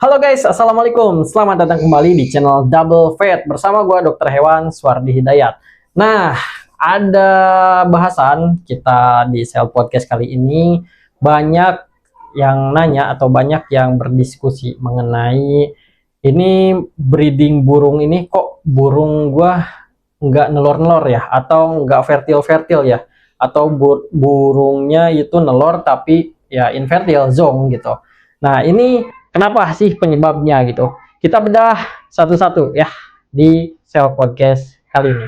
Halo guys, Assalamualaikum. Selamat datang kembali di channel Double Vet bersama gue Dr. Hewan Suwardi Hidayat. Nah, ada bahasan kita di Sel Podcast kali ini. Banyak yang nanya atau banyak yang berdiskusi mengenai ini breeding burung ini, kok burung gue nggak nelor-nelor ya, atau nggak fertil-fertil ya, atau burungnya itu nelor tapi ya infertil, zong gitu. Nah, ini kenapa sih penyebabnya gitu? Kita bedah satu-satu ya di Sel Podcast kali ini.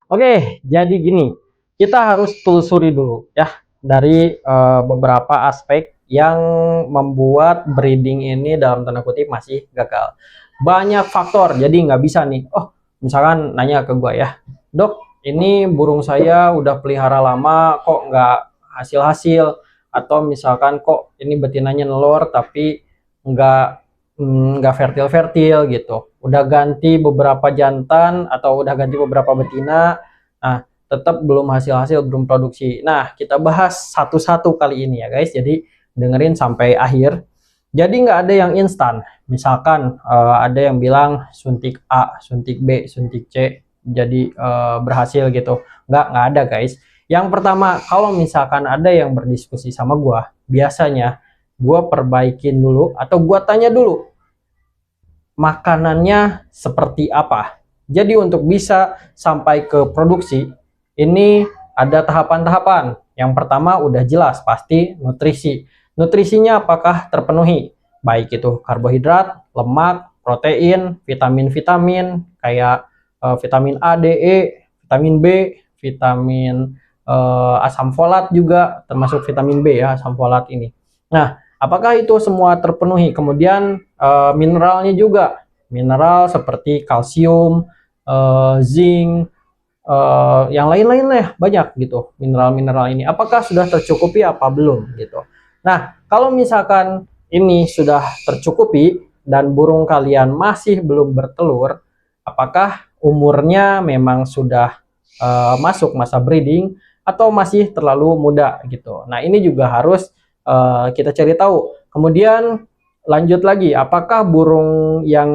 Oke, jadi gini, kita harus telusuri dulu ya dari beberapa aspek yang membuat breeding ini dalam tanda kutip masih gagal. Banyak faktor, jadi nggak bisa nih. Oh, misalkan nanya ke gue ya, dok, ini burung saya udah pelihara lama kok nggak hasil-hasil, atau misalkan kok ini betinanya nelor tapi nggak nggak fertil-fertil gitu. Udah ganti beberapa jantan atau udah ganti beberapa betina, nah tetap belum hasil-hasil, belum produksi. Nah, kita bahas satu-satu kali ini ya guys. Jadi dengerin sampai akhir. Jadi nggak ada yang instan. Misalkan ada yang bilang suntik A, suntik B, suntik C, jadi berhasil gitu. Nggak ada guys. Yang pertama, kalau misalkan ada yang berdiskusi sama gua, biasanya gue perbaikin dulu atau gue tanya dulu makanannya seperti apa. Jadi untuk bisa sampai ke produksi ini ada tahapan-tahapan. Yang pertama udah jelas pasti nutrisi. Nutrisinya apakah terpenuhi? Baik itu karbohidrat, lemak, protein, vitamin-vitamin kayak vitamin A, D, E, vitamin B, vitamin asam folat juga termasuk vitamin B ya, asam folat ini. Nah, apakah itu semua terpenuhi? Kemudian mineralnya juga, mineral seperti kalsium, zinc, yang lain-lain lah banyak gitu. Mineral-mineral ini apakah sudah tercukupi apa belum gitu. Nah, kalau misalkan ini sudah tercukupi dan burung kalian masih belum bertelur, apakah umurnya memang sudah masuk masa breeding atau masih terlalu muda gitu. Nah, ini juga harus kita cari tahu. Kemudian lanjut lagi, apakah burung yang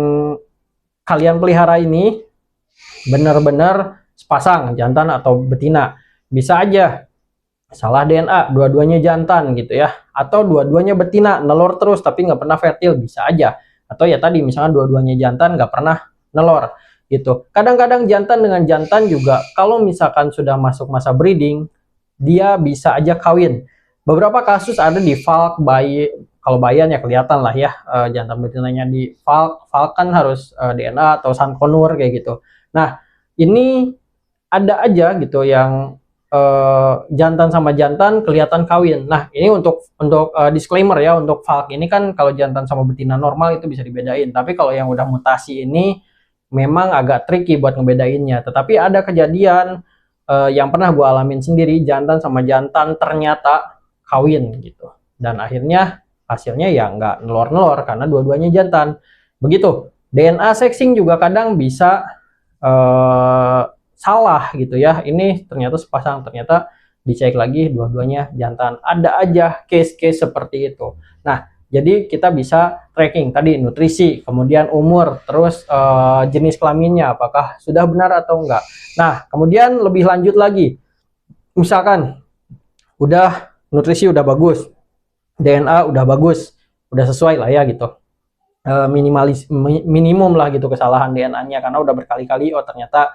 kalian pelihara ini benar-benar sepasang jantan atau betina? Bisa aja salah DNA, dua-duanya jantan gitu ya, atau dua-duanya betina nelor terus tapi nggak pernah fertil, bisa aja. Atau ya tadi misalnya dua-duanya jantan nggak pernah nelor gitu. Kadang-kadang jantan dengan jantan juga kalau misalkan sudah masuk masa breeding, dia bisa aja kawin. Beberapa kasus ada di Falk, bayi, kalau bayan ya kelihatan lah ya jantan betinanya di Falk. Falk kan harus DNA atau Sankonur kayak gitu. Nah, ini ada aja gitu yang jantan sama jantan kelihatan kawin. Nah, ini untuk disclaimer ya, untuk Falk ini kan kalau jantan sama betina normal itu bisa dibedain. Tapi kalau yang udah mutasi ini memang agak tricky buat ngebedainnya. Tetapi ada kejadian yang pernah gue alamin sendiri, jantan sama jantan ternyata kawin gitu, dan akhirnya hasilnya ya nggak nelor-nelor karena dua-duanya jantan. Begitu DNA sexing juga kadang bisa salah gitu ya, ini ternyata sepasang, ternyata dicek lagi dua-duanya jantan. Ada aja case-case seperti itu. Nah, jadi kita bisa tracking tadi nutrisi, kemudian umur, terus jenis kelaminnya apakah sudah benar atau enggak. Nah, kemudian lebih lanjut lagi, misalkan udah nutrisi udah bagus, DNA udah bagus, udah sesuai lah ya gitu. Minimum lah gitu kesalahan DNA-nya karena udah berkali-kali oh ternyata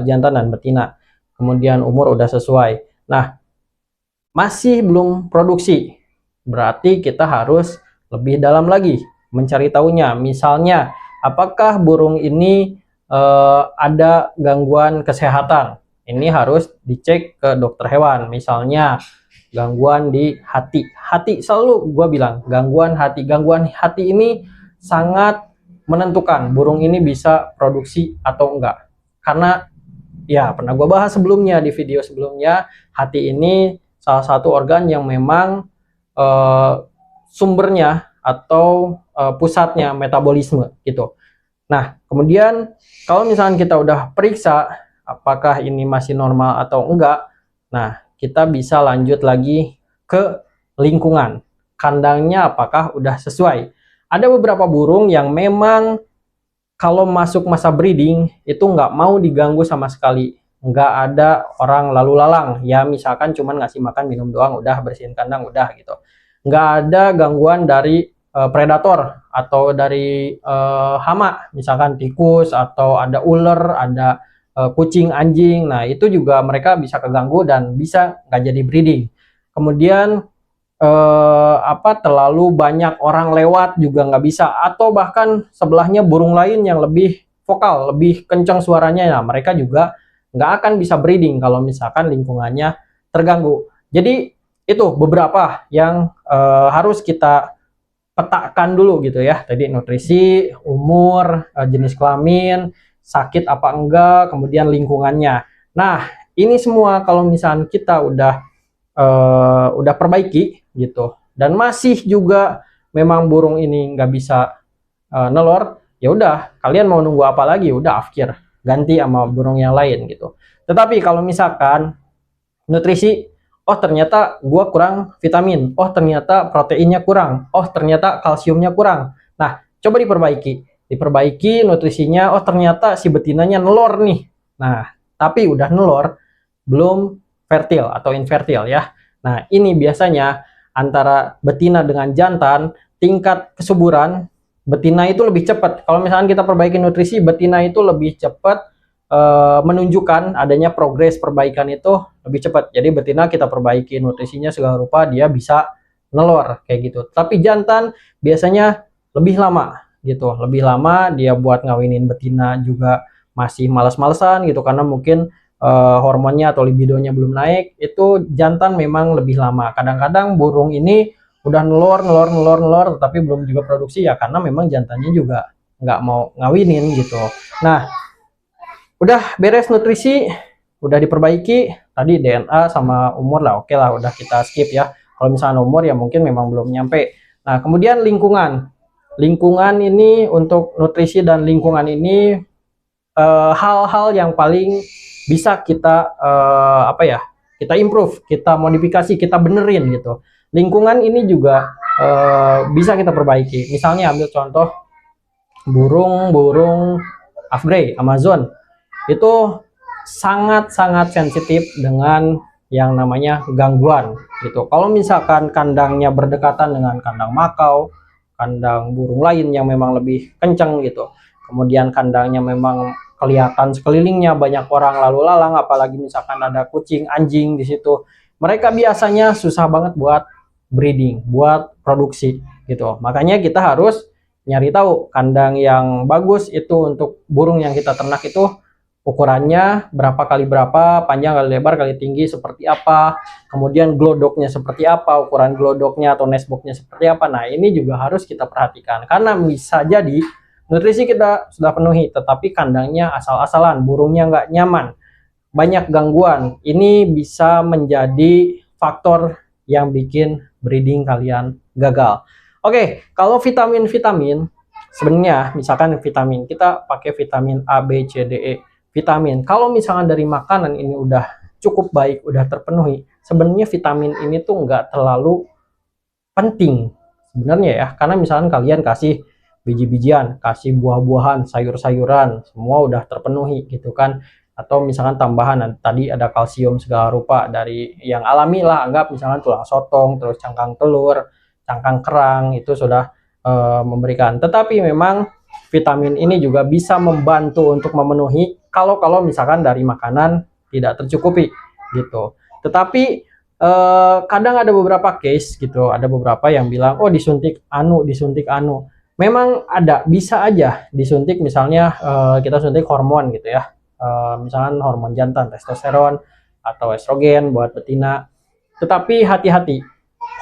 jantan dan betina. Kemudian umur udah sesuai. Nah, masih belum produksi. Berarti kita harus lebih dalam lagi mencari tahunya. Misalnya, apakah burung ini ada gangguan kesehatan? Ini harus dicek ke dokter hewan. Misalnya gangguan di hati. Hati selalu gue bilang gangguan hati. Gangguan hati ini sangat menentukan burung ini bisa produksi atau enggak. Karena ya pernah gue bahas sebelumnya di video sebelumnya, hati ini salah satu organ yang memang sumbernya atau pusatnya metabolisme gitu. Nah, kemudian kalau misalnya kita udah periksa apakah ini masih normal atau enggak, nah kita bisa lanjut lagi ke lingkungan. Kandangnya apakah udah sesuai. Ada beberapa burung yang memang kalau masuk masa breeding itu nggak mau diganggu sama sekali. Nggak ada orang lalu lalang. Ya misalkan cuman ngasih makan minum doang, udah bersihin kandang, udah gitu. Nggak ada gangguan dari predator atau dari hama, misalkan tikus atau ada ular, ada kucing, anjing. Nah itu juga mereka bisa keganggu dan bisa nggak jadi breeding. Kemudian terlalu banyak orang lewat juga nggak bisa, atau bahkan sebelahnya burung lain yang lebih vokal, lebih kencang suaranya, ya mereka juga nggak akan bisa breeding kalau misalkan lingkungannya terganggu. Jadi itu beberapa yang harus kita petakan dulu gitu ya. Tadi nutrisi, umur, jenis kelamin, sakit apa enggak, kemudian lingkungannya. Nah ini semua kalau misalkan kita udah perbaiki gitu dan masih juga memang burung ini nggak bisa nelor, ya udah kalian mau nunggu apa lagi, udah afkir, ganti sama burung yang lain gitu. Tetapi kalau misalkan nutrisi, oh ternyata gua kurang vitamin, oh ternyata proteinnya kurang, oh ternyata kalsiumnya kurang, nah coba diperbaiki nutrisinya. Oh ternyata si betinanya nelor nih, nah tapi udah nelor belum fertil atau infertil ya. Nah, ini biasanya antara betina dengan jantan, tingkat kesuburan betina itu lebih cepat. Kalau misalnya kita perbaiki nutrisi, betina itu lebih cepat menunjukkan adanya progres perbaikan itu lebih cepat. Jadi betina kita perbaiki nutrisinya segala rupa, dia bisa nelor kayak gitu. Tapi jantan biasanya lebih lama gitu. Lebih lama dia buat ngawinin betina juga masih males-malesan gitu, karena mungkin hormonnya atau libidonya belum naik. Itu jantan memang lebih lama. Kadang-kadang burung ini udah nelor tapi belum juga produksi, ya karena memang jantannya juga nggak mau ngawinin gitu. Nah udah beres nutrisi, udah diperbaiki, tadi DNA sama umur lah, oke lah, udah kita skip ya. Kalau misalnya umur ya mungkin memang belum nyampe. Nah kemudian lingkungan ini, untuk nutrisi dan lingkungan ini hal-hal yang paling bisa kita kita improve, kita modifikasi, kita benerin gitu. Lingkungan ini juga bisa kita perbaiki. Misalnya ambil contoh burung Afgrey Amazon, itu sangat-sangat sensitif dengan yang namanya gangguan gitu. Kalau misalkan kandangnya berdekatan dengan kandang makau, kandang burung lain yang memang lebih kencang gitu, kemudian kandangnya memang kelihatan sekelilingnya banyak orang lalu lalang, apalagi misalkan ada kucing, anjing di situ, mereka biasanya susah banget buat breeding, buat produksi gitu. Makanya kita harus nyari tahu kandang yang bagus itu untuk burung yang kita ternak itu ukurannya berapa kali berapa, panjang kali lebar kali tinggi seperti apa, kemudian glodoknya seperti apa, ukuran glodoknya atau nestboxnya seperti apa. Nah ini juga harus kita perhatikan, karena bisa jadi nutrisi kita sudah penuhi, tetapi kandangnya asal-asalan, burungnya nggak nyaman, banyak gangguan. Ini bisa menjadi faktor yang bikin breeding kalian gagal. Oke, kalau vitamin-vitamin, sebenarnya misalkan vitamin, kita pakai vitamin A, B, C, D, E. Vitamin, kalau misalkan dari makanan ini udah cukup baik, udah terpenuhi, sebenarnya vitamin ini tuh nggak terlalu penting sebenarnya ya. Karena misalkan kalian kasih biji-bijian, kasih buah-buahan, sayur-sayuran, semua udah terpenuhi gitu kan. Atau misalkan tambahan, tadi ada kalsium segala rupa dari yang alami lah, anggap misalkan tulang sotong, terus cangkang telur, cangkang kerang, itu sudah memberikan. Tetapi memang vitamin ini juga bisa membantu untuk memenuhi kalau misalkan dari makanan tidak tercukupi gitu. Tetapi kadang ada beberapa case gitu, ada beberapa yang bilang oh disuntik anu. Memang ada, bisa aja disuntik, misalnya kita suntik hormon gitu ya, misalkan hormon jantan, testosteron atau estrogen buat betina. Tetapi hati-hati,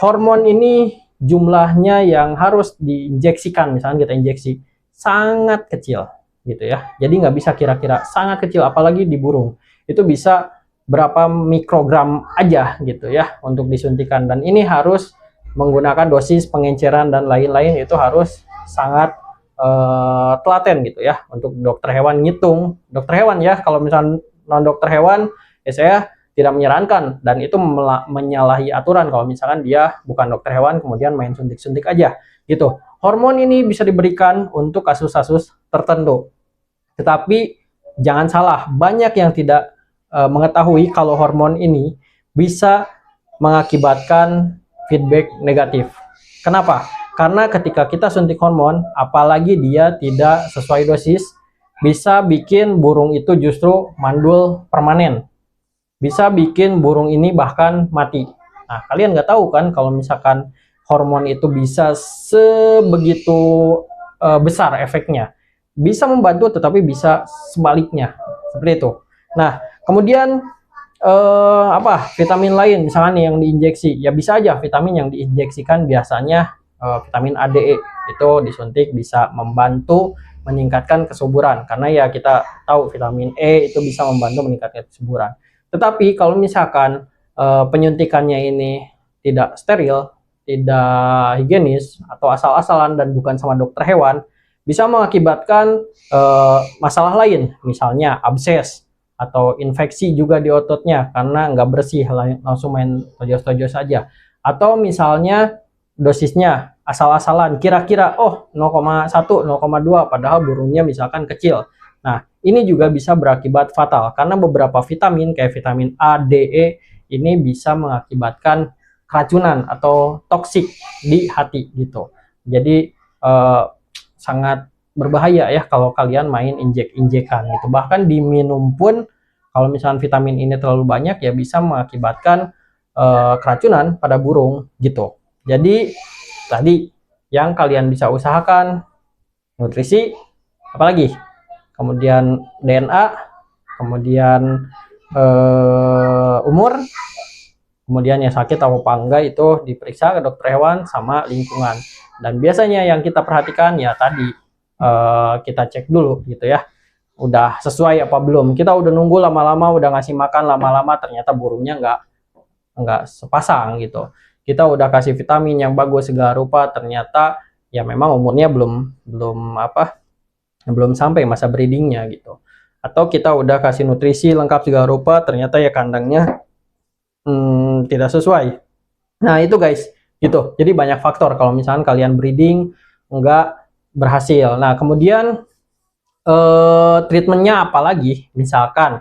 hormon ini jumlahnya yang harus diinjeksikan, misalnya kita injeksi sangat kecil gitu ya, jadi nggak bisa kira-kira, sangat kecil, apalagi di burung itu bisa berapa mikrogram aja gitu ya untuk disuntikan. Dan ini harus menggunakan dosis pengenceran dan lain-lain itu harus sangat telaten gitu ya. Untuk dokter hewan ngitung, dokter hewan ya, kalau misalnya non dokter hewan ya saya tidak menyarankan, dan itu menyalahi aturan kalau misalkan dia bukan dokter hewan kemudian main suntik-suntik aja gitu. Hormon ini bisa diberikan untuk kasus-kasus tertentu, tetapi jangan salah, banyak yang tidak mengetahui kalau hormon ini bisa mengakibatkan feedback negatif. Kenapa? Karena ketika kita suntik hormon, apalagi dia tidak sesuai dosis, bisa bikin burung itu justru mandul permanen. Bisa bikin burung ini bahkan mati. Nah, kalian nggak tahu kan kalau misalkan hormon itu bisa sebegitu besar efeknya. Bisa membantu tetapi bisa sebaliknya. Seperti itu. Nah, kemudian vitamin lain misalkan yang diinjeksi, ya bisa aja vitamin yang diinjeksikan biasanya vitamin A, D, E itu disuntik bisa membantu meningkatkan kesuburan, karena ya kita tahu vitamin E itu bisa membantu meningkatkan kesuburan. Tetapi kalau misalkan penyuntikannya ini tidak steril, tidak higienis, atau asal-asalan dan bukan sama dokter hewan, bisa mengakibatkan masalah lain, misalnya abses atau infeksi juga di ototnya karena nggak bersih, langsung main tojos-tojos saja. Atau misalnya dosisnya asal-asalan, kira-kira 0,1, 0,2 padahal burungnya misalkan kecil. Nah, ini juga bisa berakibat fatal karena beberapa vitamin kayak vitamin A, D, E ini bisa mengakibatkan keracunan atau toksik di hati gitu. Jadi sangat berbahaya ya kalau kalian main injek-injekan gitu. Bahkan diminum pun kalau misalnya vitamin ini terlalu banyak ya bisa mengakibatkan keracunan pada burung gitu. Jadi tadi yang kalian bisa usahakan nutrisi, apalagi kemudian DNA, kemudian umur, kemudian yang sakit atau apa enggak itu diperiksa ke dokter hewan sama lingkungan. Dan biasanya yang kita perhatikan ya tadi kita cek dulu gitu ya, udah sesuai apa belum. Kita udah nunggu lama-lama, udah ngasih makan lama-lama ternyata burungnya nggak sepasang gitu. Kita udah kasih vitamin yang bagus segala rupa, ternyata ya memang umurnya belum sampai masa breedingnya gitu. Atau kita udah kasih nutrisi lengkap segala rupa, ternyata ya kandangnya tidak sesuai. Nah itu guys, gitu. Jadi banyak faktor kalau misalkan kalian breeding nggak berhasil. Nah kemudian treatmentnya apalagi, misalkan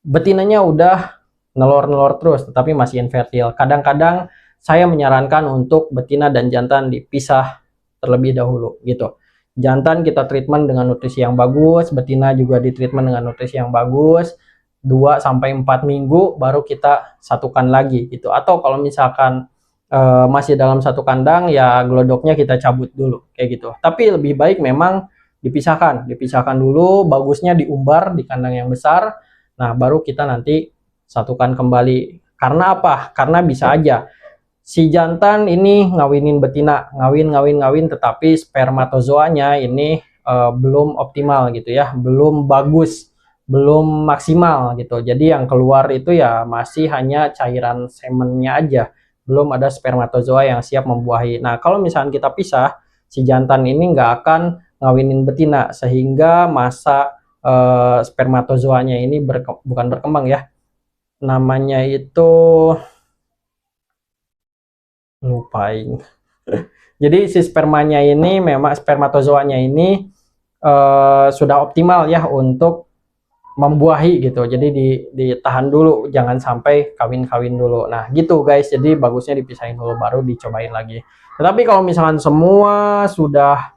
betinanya udah nelor-nelor terus tetapi masih infertil. Kadang-kadang saya menyarankan untuk betina dan jantan dipisah terlebih dahulu gitu. Jantan kita treatment dengan nutrisi yang bagus, betina juga di treatment dengan nutrisi yang bagus. 2-4 minggu baru kita satukan lagi gitu. Atau kalau misalkan masih dalam satu kandang ya glodoknya kita cabut dulu kayak gitu. Tapi lebih baik memang dipisahkan dulu, bagusnya diumbar di kandang yang besar. Nah, baru kita nanti satukan kembali. Karena apa? Karena bisa aja si jantan ini ngawinin betina, ngawin tetapi spermatozoanya ini belum optimal gitu ya, belum bagus, belum maksimal gitu. Jadi yang keluar itu ya masih hanya cairan semennya aja, belum ada spermatozoa yang siap membuahi. Nah, kalau misalnya kita pisah, si jantan ini nggak akan ngawinin betina sehingga masa spermatozoanya ini bukan berkembang ya, namanya itu lupain. Jadi si spermanya ini memang spermatozoanya ini sudah optimal ya untuk membuahi gitu. Jadi ditahan dulu, jangan sampai kawin-kawin dulu. Nah gitu guys, jadi bagusnya dipisahin dulu baru dicobain lagi. Tetapi kalau misalkan semua sudah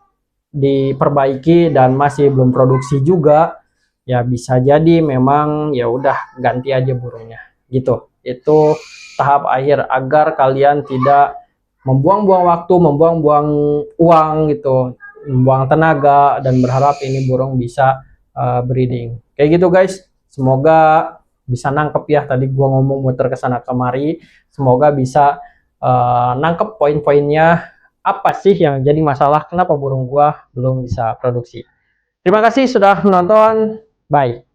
diperbaiki dan masih belum produksi juga, ya bisa jadi memang ya udah ganti aja burungnya gitu. Itu tahap akhir agar kalian tidak membuang-buang waktu, membuang-buang uang gitu, membuang tenaga dan berharap ini burung bisa breeding. Kayak gitu guys. Semoga bisa nangkep ya, tadi gua ngomong muter ke sana kemari. Semoga bisa nangkep poin-poinnya apa sih yang jadi masalah kenapa burung gua belum bisa produksi. Terima kasih sudah menonton. Bye.